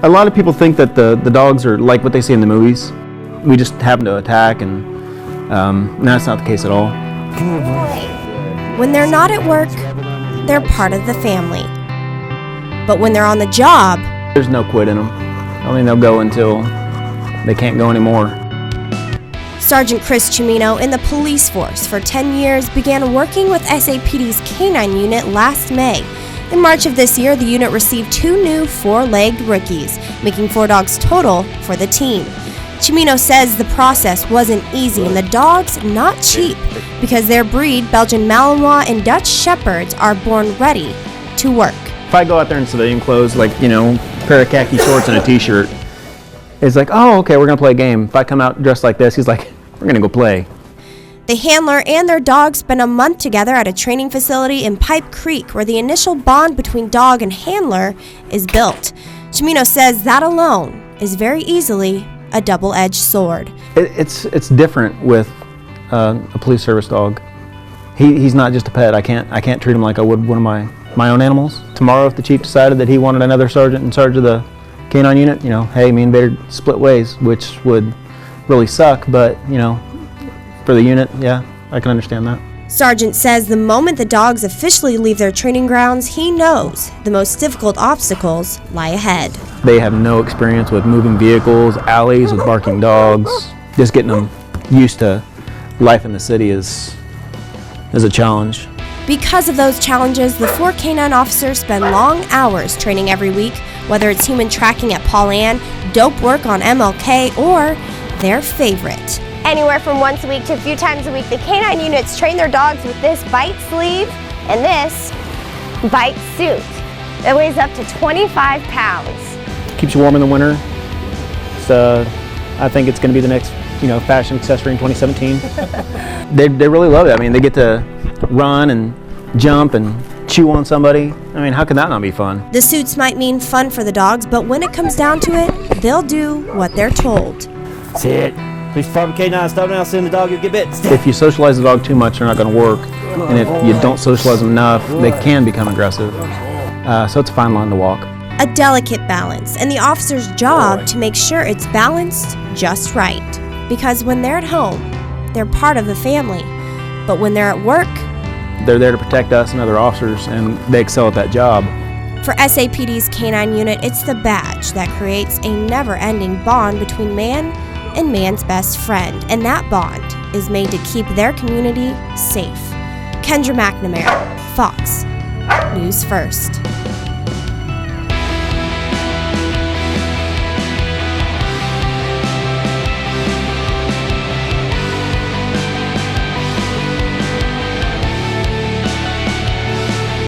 A lot of people think that the dogs are like what they see in the movies. We just happen to attack, and that's not the case at all. When they're not at work, they're part of the family. But when they're on the job, there's no quit in them. I mean, they'll go until they can't go anymore. Sergeant Chris Cimino in the police force for 10 years began working with SAPD's K9 unit last May. In March of this year, the unit received 2 new 4-legged rookies, making 4 dogs total for the team. Cimino says the process wasn't easy and the dogs not cheap because their breed, Belgian Malinois and Dutch Shepherds, are born ready to work. If I go out there in civilian clothes, like, pair of khaki shorts and a t-shirt, it's like, oh, okay, we're going to play a game. If I come out dressed like this, he's like, we're going to go play. The handler and their dog spent a month together at a training facility in Pipe Creek, where the initial bond between dog and handler is built. Cimino says that alone is very easily a double-edged sword. It's different with a police service dog. He's not just a pet. I can't treat him like I would one of my own animals. Tomorrow, if the chief decided that he wanted another sergeant in charge of the K9 unit, hey, me and Vader split ways, which would really suck, but for the unit, yeah, I can understand that. Sergeant says the moment the dogs officially leave their training grounds, he knows the most difficult obstacles lie ahead. They have no experience with moving vehicles, alleys with barking dogs. Just getting them used to life in the city is a challenge. Because of those challenges, the 4 K9 officers spend long hours training every week, whether it's human tracking at Paul Ann, dope work on MLK, or their favorite. Anywhere from once a week to a few times a week, the K9 units train their dogs with this bite sleeve and this bite suit that weighs up to 25 pounds. Keeps you warm in the winter. So I think it's going to be the next fashion accessory in 2017. They really love it. I mean, they get to run and jump and chew on somebody. I mean, how could that not be fun? The suits might mean fun for the dogs, but when it comes down to it, they'll do what they're told. Sit. Police Department K9, stop now, send the dog, you'll get bit. If you socialize the dog too much, they're not going to work. And if you don't socialize them enough, they can become aggressive. So it's a fine line to walk. A delicate balance, and the officer's job to make sure it's balanced just right. Because when they're at home, they're part of the family. But when they're at work, they're there to protect us and other officers, and they excel at that job. For SAPD's K9 unit, it's the badge that creates a never-ending bond between man and man's best friend, and that bond is made to keep their community safe. Kendra McNamara, Fox News First.